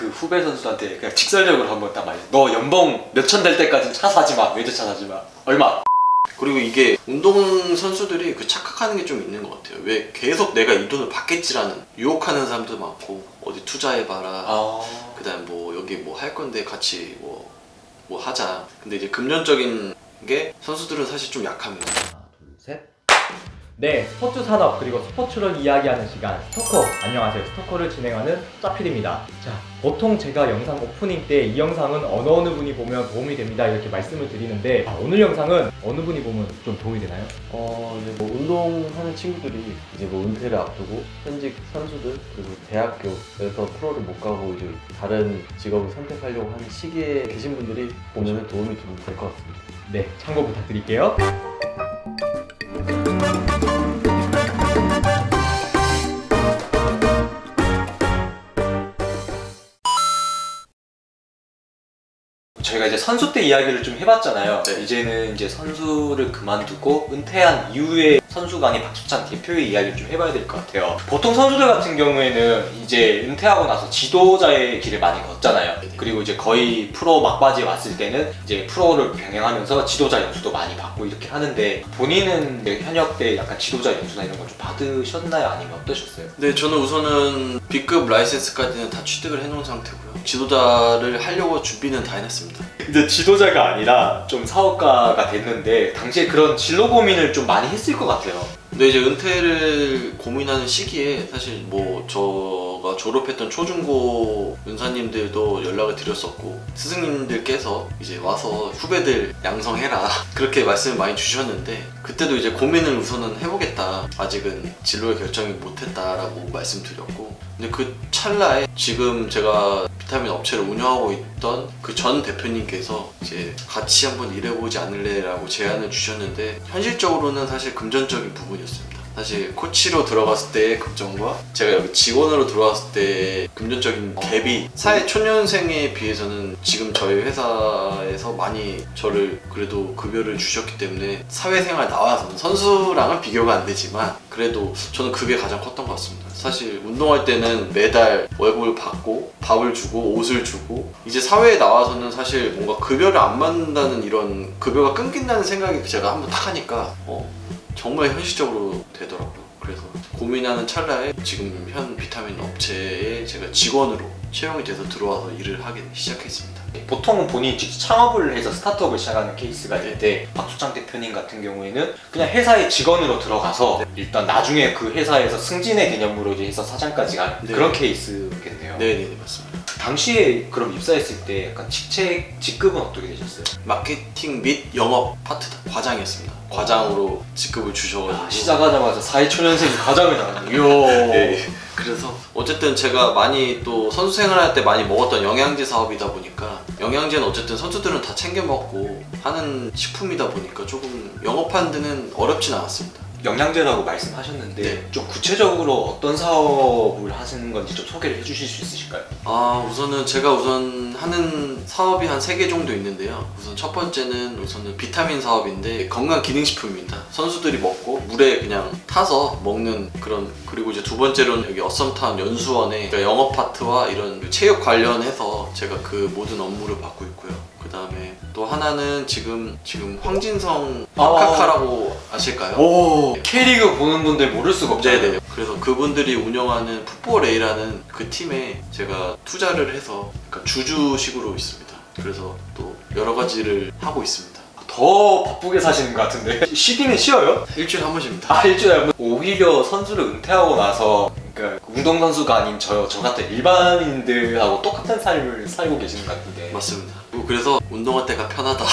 그 후배 선수한테 그냥 직설적으로 한번 딱 말해. 너 연봉 몇천 될 때까지 차 사지 마. 외제차 사지 마. 얼마? 그리고 이게 운동 선수들이 그 착각하는 게 좀 있는 것 같아요. 왜 계속 내가 이 돈을 받겠지라는 유혹하는 사람도 많고, 어디 투자해봐라. 그다음 뭐 여기 뭐 할 건데 같이 뭐 하자. 근데 이제 금전적인 게 선수들은 사실 좀 약합니다. 하나, 둘, 셋. 네, 스포츠 산업 그리고 스포츠를 이야기하는 시간 스토커. 안녕하세요, 스토커를 진행하는 짜필입니다. 자, 보통 제가 영상 오프닝 때 이 영상은 어느 분이 보면 도움이 됩니다 이렇게 말씀을 드리는데, 오늘 영상은 어느 분이 보면 좀 도움이 되나요? 이제 뭐 운동하는 친구들이 이제 뭐 은퇴를 앞두고 현직 선수들 그리고 대학교에서 프로를 못 가고 이제 다른 직업을 선택하려고 하는 시기에 계신 분들이 보면 도움이 좀 될 것 같습니다. 네, 참고 부탁드릴게요. 저희가 이제 선수 때 이야기를 좀 해봤잖아요. 네. 이제는 이제 선수를 그만두고 은퇴한 이후에 선수가 아닌 박수찬 대표의 이야기를 좀 해봐야 될 것 같아요. 보통 선수들 같은 경우에는 이제 은퇴하고 나서 지도자의 길을 많이 걷잖아요. 그리고 이제 거의 프로 막바지에 왔을 때는 이제 프로를 병행하면서 지도자 연수도 많이 받고 이렇게 하는데, 본인은 이제 현역 때 약간 지도자 연수나 이런 걸 좀 받으셨나요? 아니면 어떠셨어요? 네, 저는 우선은 B급 라이센스까지는 다 취득을 해놓은 상태고요. 지도자를 하려고 준비는 다 해놨습니다. 이제 지도자가 아니라 좀 사업가가 됐는데 당시에 그런 진로 고민을 좀 많이 했을 것 같아요. 근데 이제 은퇴를 고민하는 시기에 사실 뭐 저가 졸업했던 초중고 은사님들도 연락을 드렸었고, 스승님들께서 이제 와서 후배들 양성해라 그렇게 말씀을 많이 주셨는데, 그때도 이제 고민을 우선은 해보겠다, 아직은 진로의 결정이 못했다라고 말씀드렸고, 근데 그 찰나에 지금 제가 비타민 업체를 운영하고 있던 그 전 대표님께서 이제 같이 한번 일해보지 않을래 라고 제안을 주셨는데, 현실적으로는 사실 금전적인 부분이었습니다. 사실 코치로 들어갔을 때의 금전과 제가 여기 직원으로 들어왔을 때의 금전적인 갭이 사회 초년생에 비해서는 지금 저희 회사에서 많이 저를 그래도 급여를 주셨기 때문에 사회생활 나와서는 선수랑은 비교가 안 되지만 그래도 저는 그게 가장 컸던 것 같습니다. 사실 운동할 때는 매달 월급을 받고 밥을 주고 옷을 주고, 이제 사회에 나와서는 사실 뭔가 급여를 안 받는다는, 이런 급여가 끊긴다는 생각이 제가 한번 딱 하니까 정말 현실적으로 되더라고요. 그래서 고민하는 찰나에 지금 현 비타민 업체에 제가 직원으로 채용이 돼서 들어와서 일을 하기 시작했습니다. 보통은 본인이 직접 창업을 해서 스타트업을 시작하는 케이스가 있는데, 박수창 대표님 같은 경우에는 그냥 회사의 직원으로 들어가서 일단 나중에 그 회사에서 승진의 개념으로 이제 해서 사장까지 가는 그런 케이스겠네요. 네네, 맞습니다. 당시에 그럼 입사했을 때 약간 직급은 어떻게 되셨어요? 마케팅 및 영업 파트 과장이었습니다. 과장으로 직급을 주셔가지고 시작하자마자 사회초년생이 과장을 나갔네요. 네. 그래서 어쨌든 제가 많이 또 선수 생활할 때 많이 먹었던 영양제 사업이다 보니까, 영양제는 어쨌든 선수들은 다 챙겨 먹고 하는 식품이다 보니까 조금 영업하는 데는 어렵진 않았습니다. 영양제라고 말씀하셨는데 네. 좀 구체적으로 어떤 사업을 하시는 건지 좀 소개를 해주실 수 있으실까요? 우선은 제가 하는 사업이 한 3개 정도 있는데요. 우선 첫 번째는 우선은 비타민 사업인데 건강기능식품입니다. 선수들이 먹고 물에 그냥 타서 먹는 그런, 그리고 이제 두 번째로는 여기 어썸타운 연수원의 영업 파트와 이런 체육 관련해서 제가 그 모든 업무를 맡고 있고요. 그 다음에 또 하나는 지금 황진성 카카라고 아실까요? 오, K리그 보는 분들 모를 수가 없잖아요. 네네. 그래서 그분들이 운영하는 풋볼A라는 그 팀에 제가 투자를 해서 약간 주주식으로 있습니다. 그래서 또 여러 가지를 하고 있습니다. 더 바쁘게 사시는 것 같은데. 쉬기는 쉬어요? 일주일에 한 번씩입니다. 일주일에 한 번. 오히려 선수를 은퇴하고 나서 그러니까 운동선수가 아닌 저 같은 일반인들하고 똑같은 삶을 살고 계시는 것 같은데. 맞습니다. 그래서 운동할 때가 편하다.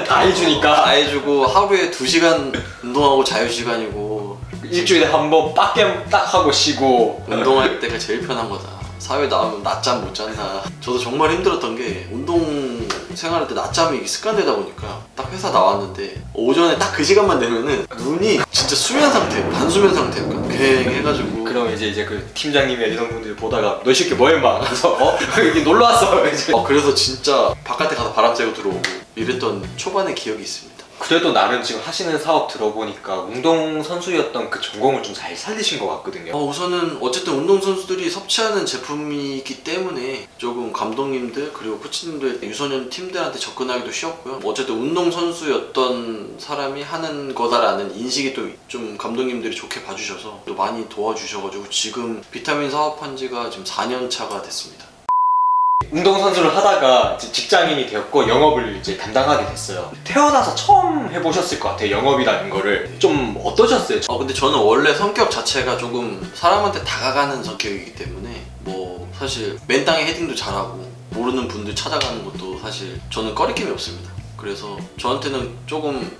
다 해주니까. 다 해주고 하루에 2시간 운동하고 자유시간이고, 일주일에 한 번 빡겜 딱 하고 쉬고. 운동할 때가 제일 편한 거다. 사회 나오면 낮잠 못 잔다. 저도 정말 힘들었던 게, 운동 생활할 때 낮잠이 습관되다 보니까 딱 회사 나왔는데 오전에 딱 그 시간만 되면은 눈이 진짜 수면 상태, 반수면 상태니까 괭해가지고. 그럼 이제 그 팀장님이 이런 분들이 보다가 너 이 새끼 뭐해 막 그래서 여기 놀러 왔어 이제. 그래서 진짜 바깥에 가서 바람 쐬고 들어오고 이랬던 초반의 기억이 있습니다. 그래도 나름 지금 하시는 사업 들어보니까 운동선수였던 그 전공을 좀 잘 살리신 것 같거든요. 우선은 어쨌든 운동선수들이 섭취하는 제품이기 때문에 조금 감독님들 그리고 코치님들 유소년 팀들한테 접근하기도 쉬웠고요. 어쨌든 운동선수였던 사람이 하는 거다라는 인식이 또 좀 감독님들이 좋게 봐주셔서 또 많이 도와주셔가지고 지금 비타민 사업한 지가 지금 4년 차가 됐습니다. 운동선수를 하다가 이제 직장인이 되었고 영업을 이제 담당하게 됐어요. 태어나서 처음 해보셨을 것 같아요. 영업이라는 거를. 좀 어떠셨어요? 근데 저는 원래 성격 자체가 조금 사람한테 다가가는 성격이기 때문에 뭐 사실 맨땅에 헤딩도 잘하고 모르는 분들 찾아가는 것도 사실 저는 꺼리낌이 없습니다. 그래서 저한테는 조금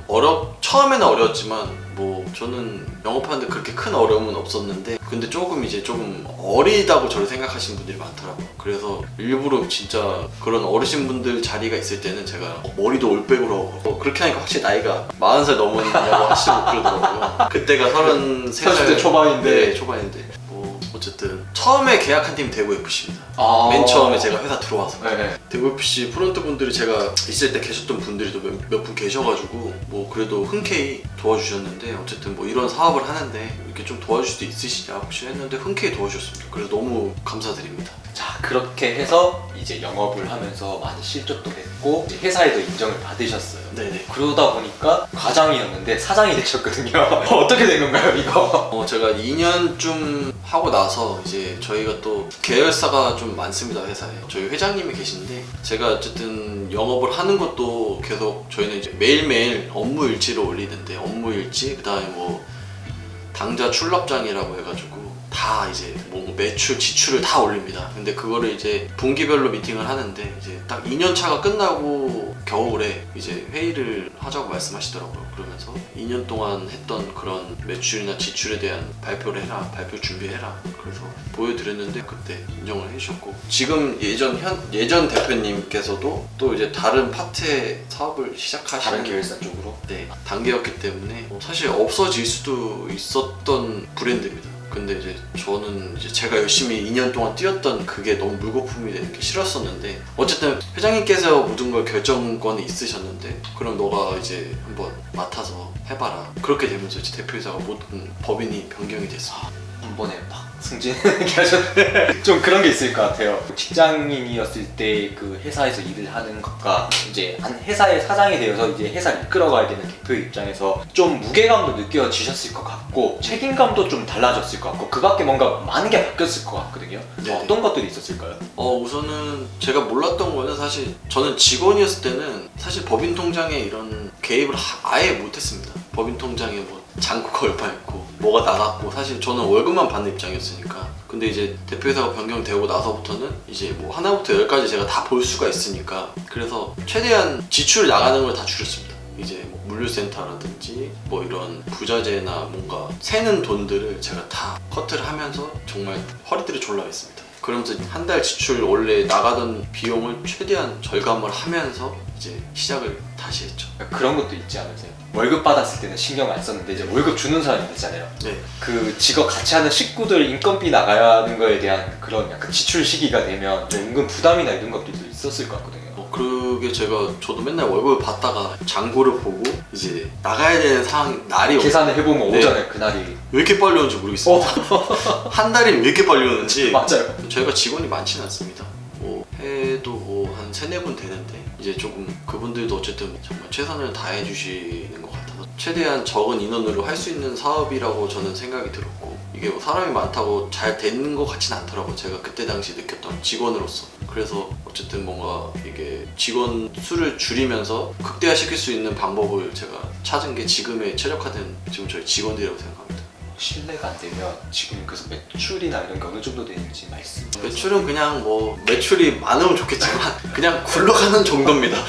처음에는 어려웠지만 뭐 저는 영업하는데 그렇게 큰 어려움은 없었는데 근데 조금 어리다고 저를 생각하시는 분들이 많더라고요. 그래서 일부러 진짜 그런 어르신분들 자리가 있을 때는 제가 머리도 올백으로 하고 그렇게 하니까 확실히 나이가 40살 넘었냐고 하시고 그러더라고요. 그때가 33살 30대 초반인데. 네, 초반인데 뭐 어쨌든 처음에 계약한 팀이 대구 FC입니다. 아. 맨 처음에 제가 회사 들어와서 네네. 대구 FC 프론트 분들이 제가 있을 때 계셨던 분들이 몇 분 계셔가지고 뭐 그래도 흔쾌히 도와주셨는데 어쨌든 뭐 이런 사업을 하는데 이렇게 좀 도와줄 수도 있으시냐 혹시 했는데 흔쾌히 도와주셨습니다. 그래서 너무 감사드립니다. 자, 그렇게 해서 이제 영업을 하면서 많이 실적도 냈고 이제 회사에도 인정을 받으셨어요. 네네. 그러다 보니까 과장이었는데 사장이 되셨거든요. 어떻게 된 건가요, 이거? 제가 2년쯤 하고 나서 이제 저희가 또 계열사가 좀 많습니다, 회사에. 저희 회장님이 계신데 제가 어쨌든 영업을 하는 것도 계속 저희는 이제 매일매일 업무 일지를 올리는데 업무 일지 그다음에 뭐 당좌 출납장이라고 해가지고 다 이제 뭐 매출, 지출을 다 올립니다. 근데 그거를 이제 분기별로 미팅을 하는데 이제 딱 2년 차가 끝나고 겨울에 이제 회의를 하자고 말씀하시더라고요. 그러면서 2년 동안 했던 그런 매출이나 지출에 대한 발표를 해라, 발표 준비해라. 그래서 보여드렸는데 그때 인정을 해주셨고 지금 예전 대표님께서도 또 이제 다른 파트의 사업을 시작하시는 다른 계열사 쪽으로? 네, 단계였기 때문에 사실 없어질 수도 있었던 브랜드입니다. 근데 이제 저는 이제 제가 열심히 2년 동안 뛰었던 그게 너무 물거품이 되는 게 싫었었는데 어쨌든 회장님께서 모든 걸 결정권이 있으셨는데 그럼 너가 이제 한번 맡아서 해봐라. 그렇게 되면서 이제 대표이사가 모든 법인이 변경이 됐습니다. 한 번에 막 승진하게 하셨는데 좀 그런 게 있을 것 같아요. 직장인이었을 때 그 회사에서 일을 하는 것과 이제 한 회사의 사장이 되어서 이제 회사를 이끌어가야 되는 대표 입장에서 좀 무게감도 느껴지셨을 것 같고 책임감도 좀 달라졌을 것 같고 그 밖에 뭔가 많은 게 바뀌었을 것 같거든요. 네네. 어떤 것들이 있었을까요? 우선은 제가 몰랐던 거는 사실 저는 직원이었을 때는 사실 법인 통장에 이런 개입을 아예 못했습니다. 법인 통장에 뭐 잔고가 얼마 있고 뭐가 나갔고 사실 저는 월급만 받는 입장이었으니까 근데 이제 대표이사가 변경되고 나서부터는 이제 뭐 하나부터 열까지 제가 다 볼 수가 있으니까 그래서 최대한 지출 나가는 걸 다 줄였습니다. 이제 뭐 물류센터라든지 뭐 이런 부자재나 뭔가 새는 돈들을 제가 다 커트를 하면서 정말 허리띠를 졸라맸습니다. 그러면서 한 달 지출 원래 나가던 비용을 최대한 절감을 하면서 이제 시작을 다시 했죠. 그런 것도 있지 않으세요? 월급 받았을 때는 신경 안 썼는데 이제 월급 주는 사람이 있잖아요. 네. 그 직업 같이 하는 식구들 인건비 나가는 거에 대한 그런 약간 지출 시기가 되면 좀 은근 부담이나 이런 것들도 있었을 것 같거든요. 그게 저도 맨날 월급을 받다가 잔고를 보고 이제 나가야 되는 날이 계산을 해보면 네. 오잖아요, 그날이. 왜 이렇게 빨리 오는지 모르겠습니다. 한 달이 왜 이렇게 빨리 오는지. 맞아요. 저희가 직원이 많지는 않습니다. 뭐 해도 뭐 한 3-4분 되는데 이제 조금 그분들도 어쨌든 정말 최선을 다해 주시는 것 같아서 최대한 적은 인원으로 할 수 있는 사업이라고 저는 생각이 들었고 이게 뭐 사람이 많다고 잘 되는 것 같진 않더라고요. 제가 그때 당시 느꼈던 직원으로서. 그래서 어쨌든 뭔가 이게 직원 수를 줄이면서 극대화시킬 수 있는 방법을 제가 찾은 게 지금의 최적화된 지금 저희 직원들이라고 생각합니다. 실례가 안 되면 지금 그래서 매출이나 이런 게 어느 정도 되는지 말씀. 매출은 그냥 뭐 매출이 많으면 좋겠지만 그냥 굴러가는 정도입니다.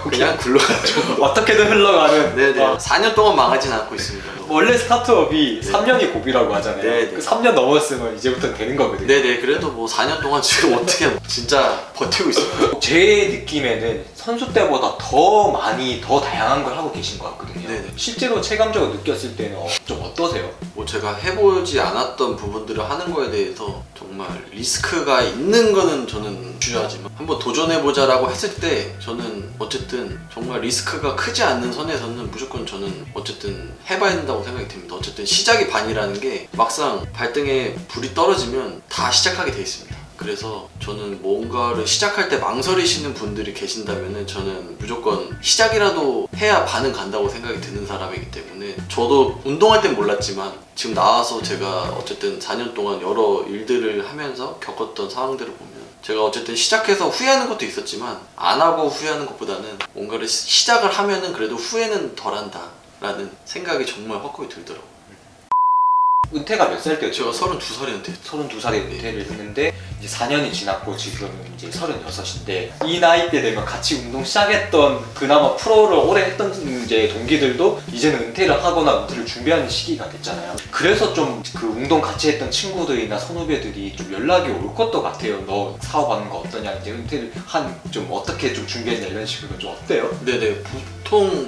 그냥 굴러가는 정도. 어떻게든 흘러가는. 네네. 4년 동안 망하진 않고 있습니다. 원래 스타트업이 네. 3년이 고비라고 하잖아요. 네네. 그 3년 넘었으면 이제부터는 되는 거거든요. 네네. 그래도 뭐 4년 동안 지금 어떻게 진짜 버티고 있습니다. 제 느낌에는 선수 때보다 더 많이 더 다양한 걸 하고 계신 것 같거든요. 네네. 실제로 체감적으로 느꼈을 때는 좀 어떠세요? 뭐 제가 해보지 않았던 부분들을 하는 거에 대해서 정말 리스크가 있는 거는 저는 주저하지만 한번 도전해보자라고 했을 때 저는 어쨌든 정말 리스크가 크지 않는 선에서는 무조건 저는 어쨌든 해봐야 된다고 생각이 듭니다. 어쨌든 시작이 반이라는 게 막상 발등에 불이 떨어지면 다 시작하게 돼 있습니다. 그래서 저는 뭔가를 시작할 때 망설이시는 분들이 계신다면 저는 무조건 시작이라도 해야 반은 간다고 생각이 드는 사람이기 때문에 저도 운동할 땐 몰랐지만 지금 나와서 제가 어쨌든 4년 동안 여러 일들을 하면서 겪었던 상황들을 보면 제가 어쨌든 시작해서 후회하는 것도 있었지만 안 하고 후회하는 것보다는 뭔가를 시작을 하면은 그래도 후회는 덜한다 라는 생각이 정말 확고히 들더라고요. 은퇴가 몇 살 때였죠? 제가 32살에 은퇴했죠. 32살에 은퇴를 했는데 이제 4년이 지났고 지금 이제 36인데 이 나이 때 되면 같이 운동 시작했던 그나마 프로를 오래 했던 이제 동기들도 이제는 은퇴를 하거나 은퇴를 준비하는 시기가 됐잖아요. 그래서 좀 그 운동 같이 했던 친구들이나 선후배들이 좀 연락이 올 것도 같아요. 너 사업하는 거 어떠냐, 이제 은퇴를 한 좀 어떻게 좀 준비했냐 이런 식으로 좀 어때요? 네네, 보통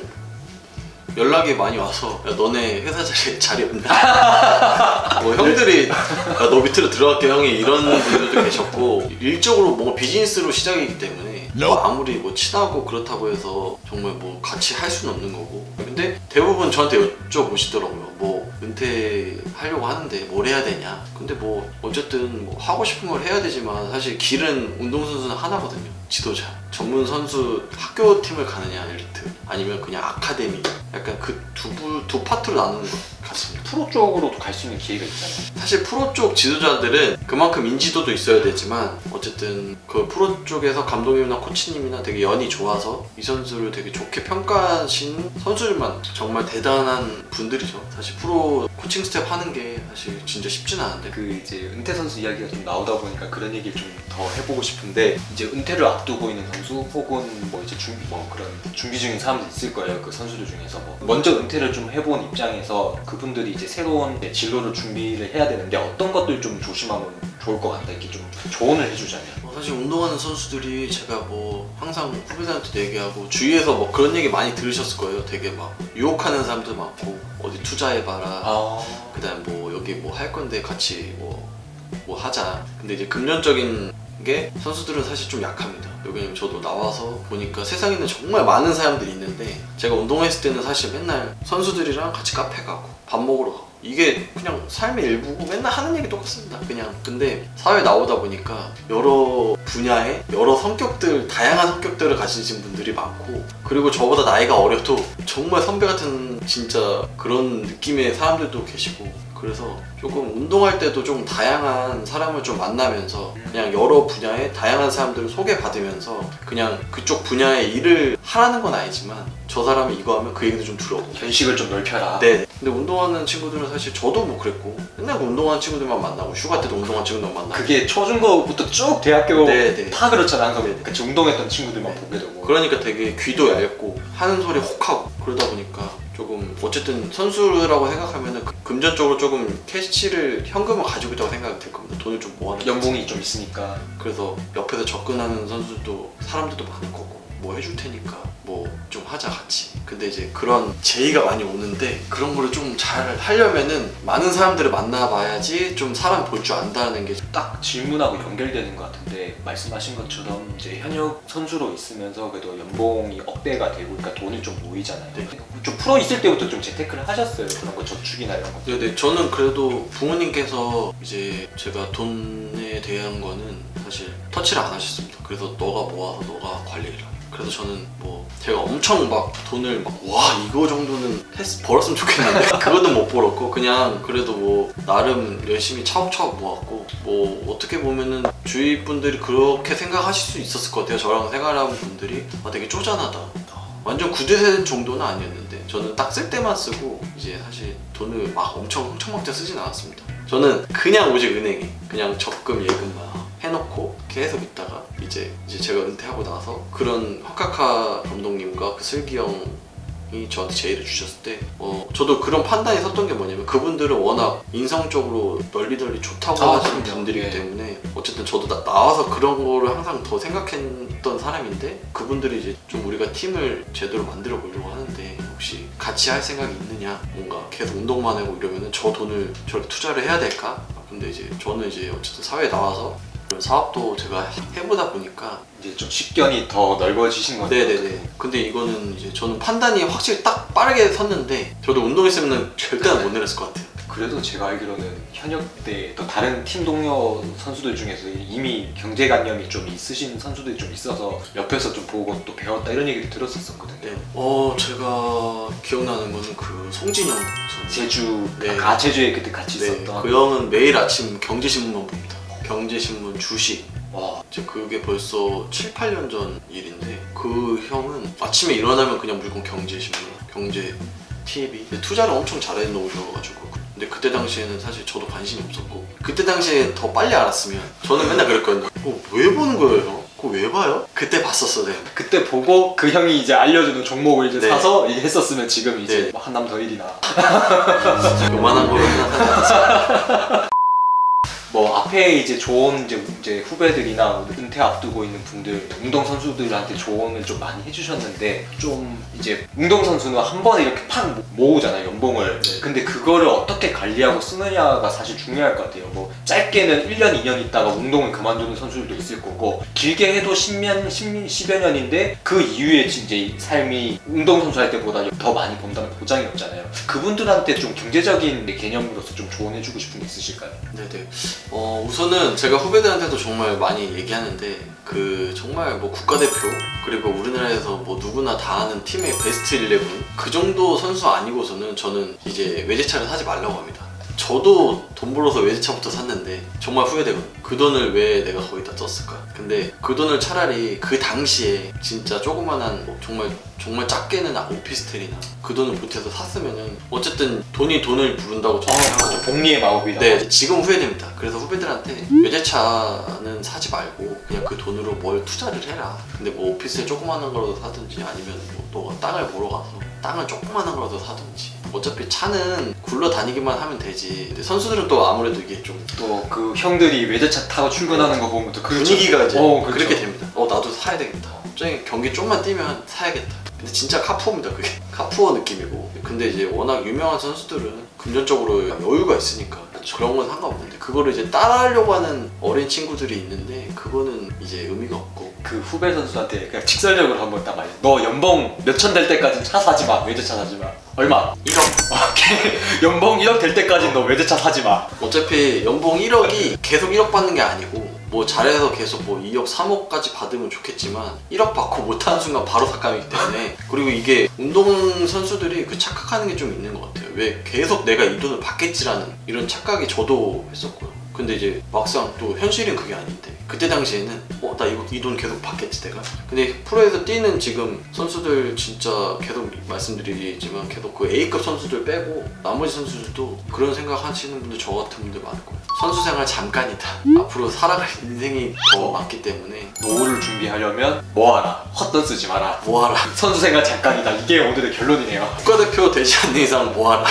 연락이 많이 와서 야, 너네 회사 자리 없냐? 뭐 형들이 야, 너 밑으로 들어갈게 형이 이런 분들도 계셨고 일적으로 뭔가 비즈니스로 시작이기 때문에 뭐 아무리 뭐 친하고 그렇다고 해서 정말 뭐 같이 할 수는 없는 거고 근데 대부분 저한테 여쭤보시더라고요. 뭐 은퇴하려고 하는데 뭘 해야 되냐? 근데 뭐 어쨌든 뭐 하고 싶은 걸 해야 되지만 사실 길은 운동선수는 하나거든요. 지도자, 전문 선수 학교팀을 가느냐 엘리트 아니면 그냥 아카데미 약간 그 두 파트로 나누는 것 같습니다. 프로 쪽으로도 갈 수 있는 기회가 있잖아요. 사실 프로 쪽 지도자들은 그만큼 인지도도 있어야 되지만 어쨌든 그 프로 쪽에서 감독님이나 코치님이나 되게 연이 좋아서 이 선수를 되게 좋게 평가하시는 선수들만 정말 대단한 분들이죠. 사실 프로 코칭 스텝 하는 게 사실 진짜 쉽지는 않은데 그 이제 은퇴 선수 이야기가 좀 나오다 보니까 그런 얘기를 좀 더 해보고 싶은데 이제 은퇴를 앞두고 있는 선수 혹은 뭐 이제 그런 준비 중인 사람들 있을 거예요. 그 선수들 중에서 뭐 먼저 은퇴를 좀 해본 입장에서 그분들이 이제 새로운 진로를 준비를 해야 되는데 어떤 것들 좀 조심하면 좋을 것 같다 이렇게 좀 조언을 해주자면. 사실 운동하는 선수들이 제가 뭐 항상 후배들한테 얘기하고 주위에서 뭐 그런 얘기 많이 들으셨을 거예요. 되게 막 유혹하는 사람도 많고 어디 투자해봐라. 그다음 뭐 여기 뭐 할 건데 같이 뭐 하자. 근데 이제 금전적인 게 선수들은 사실 좀 약합니다. 왜냐면 저도 나와서 보니까 세상에는 정말 많은 사람들이 있는데 제가 운동했을 때는 사실 맨날 선수들이랑 같이 카페 가고 밥 먹으러 가고 이게 그냥 삶의 일부고 맨날 하는 얘기 똑같습니다. 그냥 근데 사회에 나오다 보니까 여러 분야의 여러 성격들 다양한 성격들을 가지신 분들이 많고 그리고 저보다 나이가 어려도 정말 선배 같은 진짜 그런 느낌의 사람들도 계시고 그래서 조금 운동할 때도 좀 다양한 사람을 좀 만나면서 그냥 여러 분야의 다양한 사람들을 소개받으면서 그냥 그쪽 분야의 일을 하라는 건 아니지만 저 사람이 이거 하면 그 얘기도 좀 들어보고 견식을 좀 넓혀라. 네. 근데 운동하는 친구들은 사실 저도 뭐 그랬고 맨날 운동하는 친구들만 만나고 휴가 때도 운동하는 친구들만 만나고 그게 초중고부터 쭉 대학교 네네. 다 그렇잖아요. 항상 네네. 같이 운동했던 친구들만 보게 되고. 그러니까 되게 귀도 얇고 하는 소리 혹하고 그러다 보니까 조금 어쨌든 선수라고 생각하면은 금전적으로 조금 캐시를 현금을 가지고 있다고 생각이 들 겁니다. 돈을 좀 모아놓은 연봉이 좀 있으니까. 그래서 옆에서 접근하는 선수도 사람들도 많을 거고 뭐 해줄 테니까 뭐 좀 하자 같이. 근데 이제 그런 제의가 많이 오는데 그런 거를 좀 잘 하려면은 많은 사람들을 만나봐야지 좀 사람 볼 줄 안다는 게 딱 질문하고 연결되는 것 같은데 말씀하신 것처럼 이제 현역 선수로 있으면서 그래도 연봉이 억대가 되고 그러니까 돈이 좀 모이잖아요. 네. 좀 프로 있을 때부터 좀 재테크를 하셨어요? 그런 거 저축이나 이런 거. 네네. 저는 그래도 부모님께서 이제 제가 돈에 대한 거는 사실 터치를 안 하셨습니다. 그래서 너가 모아서 너가 관리해라. 그래서 저는 뭐 제가 엄청 막 돈을 막 와 이거 정도는 벌었으면 좋겠는데 그것도 못 벌었고 그냥 그래도 뭐 나름 열심히 차곡차곡 모았고 뭐 어떻게 보면은 주위 분들이 그렇게 생각하실 수 있었을 것 같아요. 저랑 생활하는 분들이 아 되게 쪼잔하다. 완전 구대생 정도는 아니었는데 저는 딱 쓸 때만 쓰고 이제 사실 돈을 막 엄청 흥청망청 쓰진 않았습니다. 저는 그냥 오직 은행에 그냥 적금 예금만 해놓고 계속 있다가 이제 제가 은퇴하고 나서 그런 화카카 감독님과 그 슬기 형이 저한테 제의를 주셨을 때 저도 그런 판단이 섰던 게 뭐냐면 그분들은 워낙 인성적으로 널리 좋다고 하시는 그럼요. 분들이기 네. 때문에 어쨌든 저도 나와서 그런 거를 항상 더 생각했던 사람인데 그분들이 이제 좀 우리가 팀을 제대로 만들어 보려고 하는데 혹시 같이 할 생각이 있느냐, 뭔가 계속 운동만 하고 이러면은 저 돈을 저렇게 투자를 해야 될까? 근데 이제 저는 이제 어쨌든 사회에 나와서 그런 사업도 제가 해보다 보니까 이제 좀 식견이 더 넓어지신 건데. 네네네. 근데 이거는 이제 저는 판단이 확실히 딱 빠르게 섰는데 저도 운동했으면 절대 못 내렸을 것 같아요. 그래도 제가 알기로는 현역 때 또 다른 팀 동료 선수들 중에서 이미 경제관념이 좀 있으신 선수들이 좀 있어서 옆에서 좀 보고 또 배웠다 이런 얘기를 들었었거든요. 네. 제가 기억나는 거는 그 송진영 선수. 제주, 네. 제주에 그때 같이 네. 있었던. 그 형은 매일 아침 경제신문만 봅니다. 경제신문, 주식. 와, 이제 그게 벌써 7, 8년 전 일인데 그 형은 아침에 일어나면 그냥 무조건 경제신문, 경제 TV. 투자를 엄청 잘해 놓으셔가지고. 근데 그때 당시에는 사실 저도 관심이 없었고 그때 당시에 더 빨리 알았으면 저는 맨날 그랬거든요. 왜 보는 거예요? 그거 왜 봐요? 그때 봤었어요. 그때 보고 그 형이 이제 알려주는 종목을 이제 네. 사서 이제 했었으면 지금 이제 네. 뭐 한남 더 일이나 요만한 걸로 하나 사지. 뭐 앞에 이제 조언 이제 후배들이나 은퇴 앞두고 있는 분들 운동 선수들한테 조언을 좀 많이 해주셨는데 좀 이제 운동 선수는 한 번에 이렇게 팍 모으잖아요, 연봉을. 네. 근데 그거를 어떻게 관리하고 쓰느냐가 사실 중요할 것 같아요. 뭐 짧게는 1년, 2년 있다가 운동을 그만두는 선수들도 있을 거고 길게 해도 10여 년인데 그 이후에 이제 삶이 운동 선수 할 때보다 더 많이 번다는 보장이 없잖아요. 그분들한테 좀 경제적인 개념으로서 좀 조언해주고 싶은 게 있으실까요? 네네. 우선은 제가 후배들한테도 정말 많이 얘기하는데 그 정말 뭐 국가대표 그리고 우리나라에서 뭐 누구나 다 아는 팀의 베스트 11 그 정도 선수 아니고서는 저는 이제 외제차를 사지 말라고 합니다. 저도 돈 벌어서 외제차부터 샀는데 정말 후회되거든요. 그 돈을 왜 내가 거기다 썼을까? 근데 그 돈을 차라리 그 당시에 진짜 조그만한 뭐 정말 작게는 오피스텔이나 그 돈을 보태서 샀으면은 어쨌든 돈이 돈을 부른다고 저는 생각하고 복리의 마법이다. 네, 지금 후회됩니다. 그래서 후배들한테 외제차는 사지 말고 그냥 그 돈으로 뭘 투자를 해라. 근데 뭐 오피스에 조그마한 거라도 사든지 아니면 뭐 너가 땅을 보러 가서 땅을 조그마한 거라도 사든지. 어차피 차는 굴러다니기만 하면 되지. 근데 선수들은 또 아무래도 이게 좀 또 그 형들이 외제차 타고 출근하는 거 보면 또 그렇죠. 분위기가 이제 그렇죠. 그렇게 됩니다. 나도 사야 되겠다. 갑자기 경기 좀만 뛰면 사야겠다. 근데 진짜 카푸어입니다, 그게. 카푸어 느낌이고. 근데 이제 워낙 유명한 선수들은 금전적으로 여유가 있으니까 그런 건 상관없는데 그거를 이제 따라하려고 하는 어린 친구들이 있는데 그거는 이제 의미가 없고. 그 후배 선수한테 그냥 직설적으로 한번 딱 말해. 너 연봉 몇천 될 때까지 차 사지 마. 외제차 사지 마. 얼마? 1억. 오케이. 연봉 1억 될 때까지 너 외제차 사지 마. 어차피 연봉 1억이 계속 1억 받는 게 아니고 뭐 잘해서 계속 뭐 2억, 3억까지 받으면 좋겠지만 1억 받고 못하는 순간 바로 삭감이기 때문에. 그리고 이게 운동 선수들이 그 착각하는 게 좀 있는 것 같아요. 왜 계속 내가 이 돈을 받겠지라는 이런 착각이 저도 했었고요. 근데 이제 막상 또 현실은 그게 아닌데 그때 당시에는 나 이 돈 계속 받겠지 내가. 근데 프로에서 뛰는 지금 선수들 진짜 계속 말씀드리지만 계속 그 A급 선수들 빼고 나머지 선수들도 그런 생각 하시는 분들 저 같은 분들 많을 거예요. 선수 생활 잠깐이다. 앞으로 살아갈 인생이 더 많기 때문에 노후를 준비하려면 뭐하라. 헛돈 쓰지 마라. 뭐하라. 선수 생활 잠깐이다. 이게 오늘의 결론이네요. 국가대표 되지 않는 이상 뭐하라.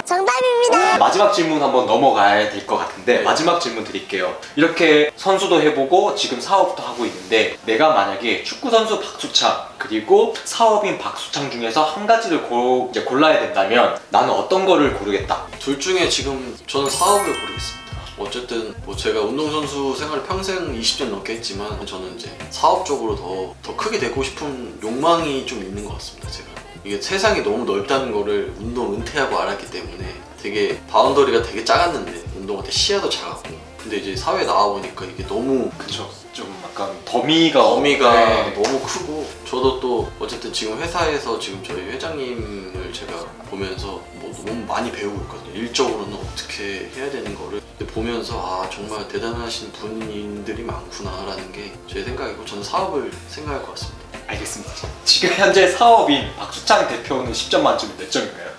정답입니다. 마지막 질문 한번 넘어가야 될 것 같은데 네. 마지막 질문 드릴게요. 이렇게 선수도 해보고 지금 사업도 하고 있는데 내가 만약에 축구 선수 박수창 그리고 사업인 박수창 중에서 한 가지를 이제 골라야 된다면 나는 어떤 거를 고르겠다. 둘 중에 지금 저는 사업을 고르겠습니다. 어쨌든 뭐 제가 운동선수 생활을 평생 20년 넘게 했지만 저는 이제 사업적으로 더 크게 되고 싶은 욕망이 좀 있는 것 같습니다. 제가 이게 세상이 너무 넓다는 거를 운동 은퇴하고 알았기 때문에 되게 바운더리가 되게 작았는데 운동할 때 시야도 작았고 근데 이제 사회에 나와보니까 이게 너무 그쵸. 좀 약간 범위가 네. 너무 크고 저도 또 어쨌든 지금 회사에서 지금 저희 회장님을 제가 보면서 뭐 너무 많이 배우고 있거든요. 일적으로는 어떻게 해야 되는 거를 보면서 정말 대단하신 분들이 많구나라는 게 제 생각이고 저는 사업을 생각할 것 같습니다. 알겠습니다. 지금 현재 사업인 박수창 대표는 10점 만점에 몇 점인가요?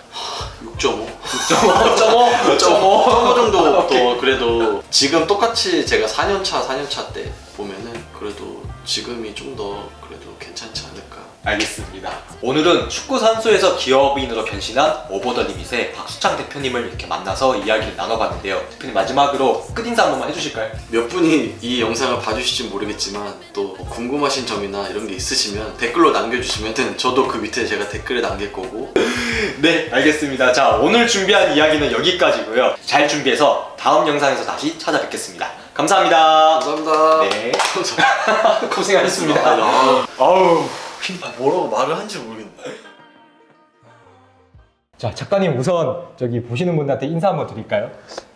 6.5? 9.5 정도 또 그래도 지금 똑같이 제가 4년차 때 보면은 그래도 지금이 좀 더 그래도 괜찮지 않을까. 알겠습니다. 오늘은 축구 선수에서 기업인으로 변신한 오버 더 리밋의 박수창 대표님을 이렇게 만나서 이야기를 나눠봤는데요. 대표님 마지막으로 끝인사 한 번만 해주실까요? 몇 분이 이 영상을 봐주실지 모르겠지만 또 궁금하신 점이나 이런 게 있으시면 댓글로 남겨주시면 저도 그 밑에 제가 댓글에 남길 거고. 네, 알겠습니다. 자, 오늘 준비한 이야기는 여기까지고요. 잘 준비해서 다음 영상에서 다시 찾아뵙겠습니다. 감사합니다. 감사합니다. 네. 고생하셨습니다. 아우, 뭐라고 말을 한지 모르겠네. 자, 작가님 우선 저기 보시는 분들한테 인사 한번 드릴까요?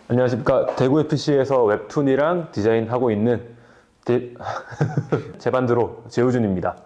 안녕하십니까. 대구FC에서 웹툰이랑 디자인하고 있는 제반드로 재우준입니다.